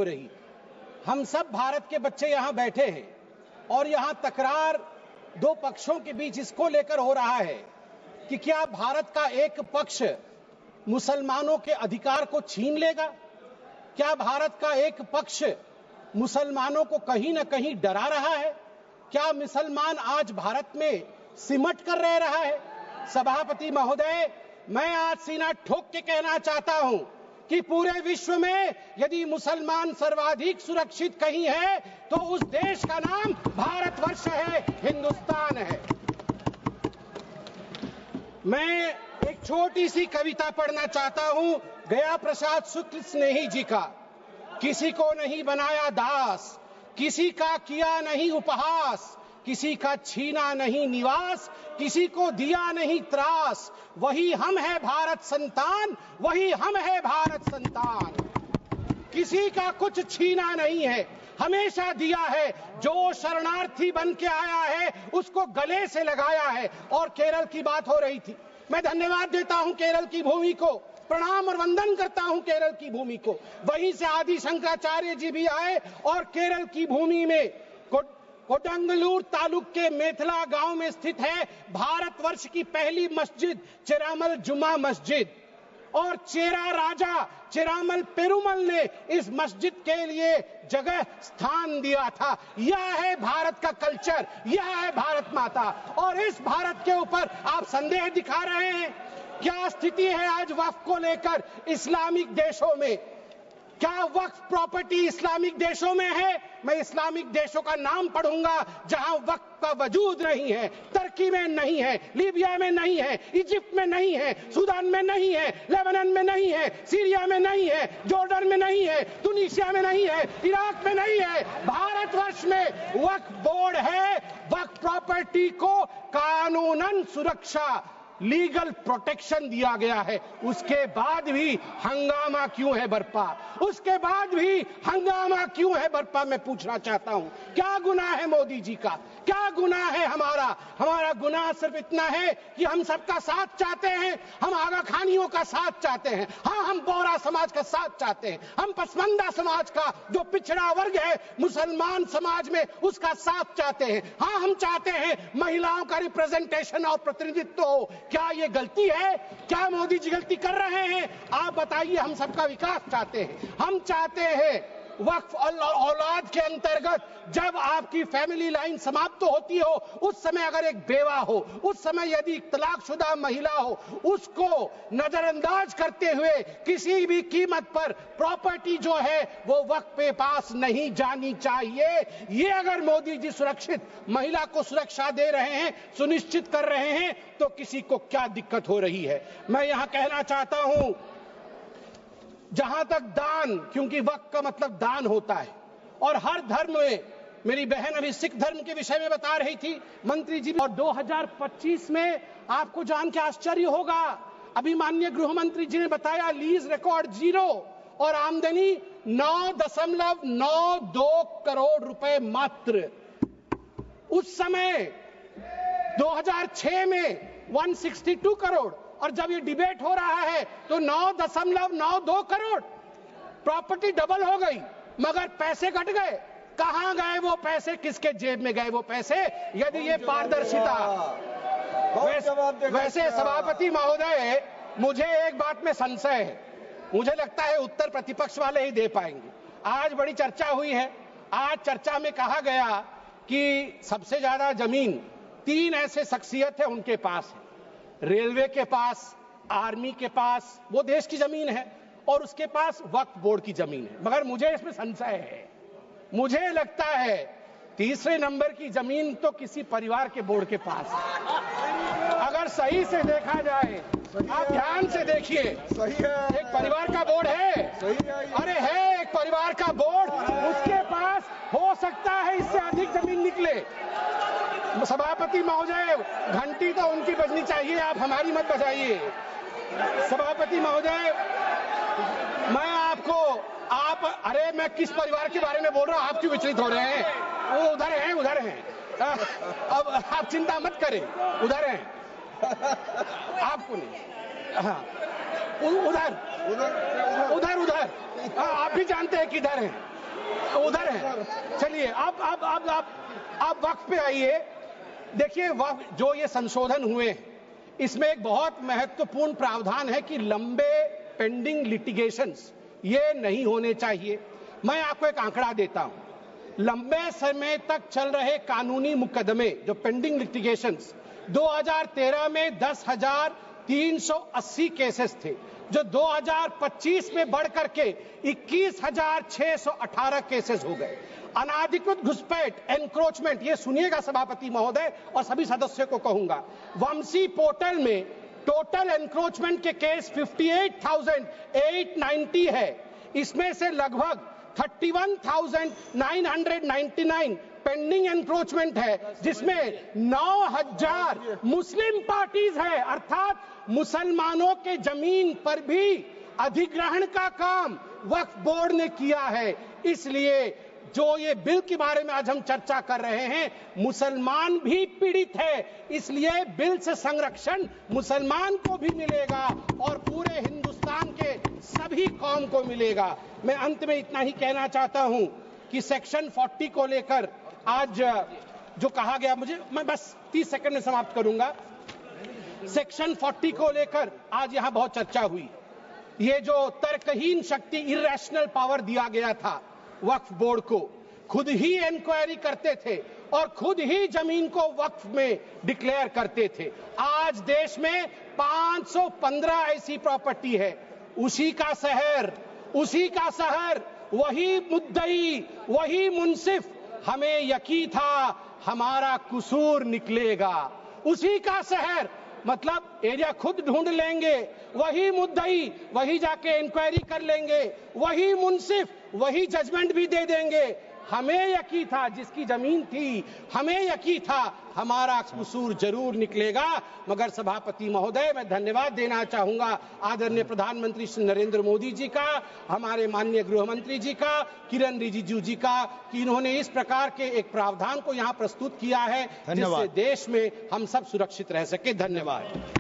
रही। हम सब भारत के बच्चे यहाँ बैठे हैं और यहाँ तकरार दो पक्षों के बीच इसको लेकर हो रहा है कि क्या भारत का एक पक्ष मुसलमानों के अधिकार को छीन लेगा, क्या भारत का एक पक्ष मुसलमानों को कहीं ना कहीं डरा रहा है, क्या मुसलमान आज भारत में सिमट कर रह रहा है। सभापति महोदय, मैं आज सीना ठोक के कहना चाहता हूं कि पूरे विश्व में यदि मुसलमान सर्वाधिक सुरक्षित कहीं है तो उस देश का नाम भारतवर्ष है, हिंदुस्तान है। मैं एक छोटी सी कविता पढ़ना चाहता हूं गया प्रसाद शुक्ल स्नेही जी का। किसी को नहीं बनाया दास, किसी का किया नहीं उपहास, किसी का छीना नहीं निवास, किसी को दिया नहीं त्रास, वही हम है भारत संतान, वही हम है भारत संतान। किसी का कुछ छीना नहीं है, हमेशा दिया है। जो शरणार्थी बन के आया है उसको गले से लगाया है। और केरल की बात हो रही थी, मैं धन्यवाद देता हूं केरल की भूमि को, प्रणाम और वंदन करता हूं केरल की भूमि को। वहीं से आदि शंकराचार्य जी भी आए और केरल की भूमि में कोडंगलूर तालुक के मेथला गांव में स्थित है भारतवर्ष की पहली मस्जिद चेरामल जुमा मस्जिद। और चेरा राजा चेरामल पेरुमल ने इस मस्जिद के लिए जगह स्थान दिया था। यह है भारत का कल्चर, यह है भारत माता। और इस भारत के ऊपर आप संदेह दिखा रहे हैं। क्या स्थिति है आज वक्फ को लेकर इस्लामिक देशों में? क्या वक्फ प्रॉपर्टी इस्लामिक देशों में है? मैं इस्लामिक देशों का नाम पढ़ूंगा जहां वक्फ का वजूद नहीं है। तुर्की में नहीं है, लीबिया में नहीं है, इजिप्ट में नहीं है, सूडान में नहीं है, लेबनान में नहीं है, सीरिया में नहीं है, जॉर्डन में नहीं है, तुनिसिया में नहीं है, इराक में नहीं है। भारतवर्ष में वक्फ बोर्ड है। वक्फ प्रॉपर्टी को कानूनन सुरक्षा, लीगल प्रोटेक्शन दिया गया है। उसके बाद भी हंगामा क्यों है बरपा? उसके बाद भी हंगामा क्यों है बरपा? मैं पूछना चाहता हूं, क्या गुनाह है मोदी जी का? क्या गुनाह है हमारा? हमारा गुनाह सिर्फ इतना है कि हम सबका साथ चाहते हैं, हम आगा खानियों का साथ चाहते हैं, हाँ हम बोहरा समाज का साथ चाहते हैं, हम पसमानदा समाज का जो पिछड़ा वर्ग है मुसलमान समाज में उसका साथ चाहते हैं, हाँ हम चाहते हैं महिलाओं का रिप्रेजेंटेशन और प्रतिनिधित्व हो। क्या ये गलती है? क्या मोदी जी गलती कर रहे हैं? आप बताइए। हम सबका विकास चाहते हैं, हम चाहते हैं वक्फ औलाद के अंतर्गत जब आपकी फैमिली लाइन समाप्त होती हो उस समय अगर एक बेवा हो, उस समय यदि तलाकशुदा महिला हो, उसको नजरअंदाज करते हुए किसी भी कीमत पर प्रॉपर्टी जो है वो वक्फ पे पास नहीं जानी चाहिए। ये अगर मोदी जी सुरक्षित महिला को सुरक्षा दे रहे हैं, सुनिश्चित कर रहे हैं, तो किसी को क्या दिक्कत हो रही है? मैं यहां कहना चाहता हूं, जहां तक दान, क्योंकि वक्फ का मतलब दान होता है और हर धर्म में, मेरी बहन अभी सिख धर्म के विषय में बता रही थी मंत्री जी, और 2025 में आपको जान के आश्चर्य होगा, अभी माननीय गृह मंत्री जी ने बताया लीज रिकॉर्ड 0 और आमदनी 9.92 करोड़ रुपए मात्र। उस समय 2006 में 162 करोड़, और जब ये डिबेट हो रहा है तो 9.92 करोड़। प्रॉपर्टी डबल हो गई मगर पैसे घट गए। कहां गए वो पैसे? किसके जेब में गए वो पैसे? यदि ये पारदर्शिता। वैसे सभापति महोदय, मुझे एक बात में संशय है, मुझे लगता है उत्तर प्रतिपक्ष वाले ही दे पाएंगे। आज बड़ी चर्चा हुई है, आज चर्चा में कहा गया कि सबसे ज्यादा जमीन 3 ऐसे शख्सियत है उनके पास है, रेलवे के पास, आर्मी के पास, वो देश की जमीन है, और उसके पास वक्फ बोर्ड की जमीन है। मगर मुझे इसमें संशय है, मुझे लगता है तीसरे नंबर की जमीन तो किसी परिवार के बोर्ड के पास है। अगर सही से देखा जाए, आप ध्यान से देखिए, सही है, एक परिवार का बोर्ड है, सही है, अरे है एक परिवार का बोर्ड, उसके पास हो सकता है इससे अधिक जमीन निकले। सभापति महोदय, घंटी तो उनकी बजनी चाहिए, आप हमारी मत बजाइए। सभापति महोदय, मैं आपको, अरे मैं किस परिवार के बारे में बोल रहा हूं, आप क्यों विचलित हो रहे हैं? वो उधर हैं, उधर हैं। अब आप चिंता मत करें, उधर हैं, आपको नहीं। हाँ, उधर उधर उधर उधर आप भी जानते हैं किधर हैं, उधर हैं। चलिए अब वक्त पे आइए। देखिए जो ये संशोधन हुए इसमें एक बहुत महत्वपूर्ण प्रावधान है कि लंबे पेंडिंग लिटिगेशंस ये नहीं होने चाहिए। मैं आपको एक आंकड़ा देता हूं, लंबे समय तक चल रहे कानूनी मुकदमे जो पेंडिंग लिटिगेशंस 2013 में 10,380 केसेस थे, जो 2025 में बढ़ करके 21,618 केसेस हो गए। अनाधिकृत घुसपैठ एनक्रोचमेंट, ये सुनिएगा सभापति महोदय और सभी सदस्यों को कहूंगा, वंशी पोर्टल में टोटल एनक्रोचमेंट के केस 58,890 है। इसमें से लगभग 31,999 पेंडिंग एनक्रोचमेंट है, जिसमें 9,000 मुस्लिम पार्टीज है, अर्थात मुसलमानों के जमीन पर भी अधिग्रहण का काम वक्फ बोर्ड ने किया है। इसलिए जो ये बिल के बारे में आज हम चर्चा कर रहे हैं, मुसलमान भी पीड़ित है, इसलिए बिल से संरक्षण मुसलमान को भी मिलेगा और पूरे हिंदुस्तान के सभी कौम को मिलेगा। मैं अंत में इतना ही कहना चाहता हूं कि सेक्शन 40 को लेकर आज जो कहा गया, मैं बस 30 सेकंड में समाप्त करूंगा। सेक्शन 40 को लेकर आज यहां बहुत चर्चा हुई। ये जो तर्कहीन शक्ति, इरेशनल पावर दिया गया था वक्फ बोर्ड को, खुद ही इंक्वायरी करते थे और खुद ही जमीन को वक्फ में डिक्लेयर करते थे। आज देश में 515 ऐसी प्रॉपर्टी है, उसी का शहर, वही मुद्दई, वही मुंसिफ। हमें यकीन था हमारा कसूर निकलेगा। उसी का शहर मतलब एरिया खुद ढूंढ लेंगे, वही मुद्दई वही जाके इंक्वायरी कर लेंगे, वही मुंसिफ वही जजमेंट भी दे देंगे। हमें यकीन था, जिसकी जमीन थी, हमें यकीन था हमारा कसूर जरूर निकलेगा। मगर सभापति महोदय, मैं धन्यवाद देना चाहूंगा आदरणीय प्रधानमंत्री श्री नरेंद्र मोदी जी का, हमारे माननीय गृह मंत्री जी का, किरण रिजिजू जी का, कि इन्होंने इस प्रकार के एक प्रावधान को यहां प्रस्तुत किया है जिससे देश में हम सब सुरक्षित रह सके। धन्यवाद।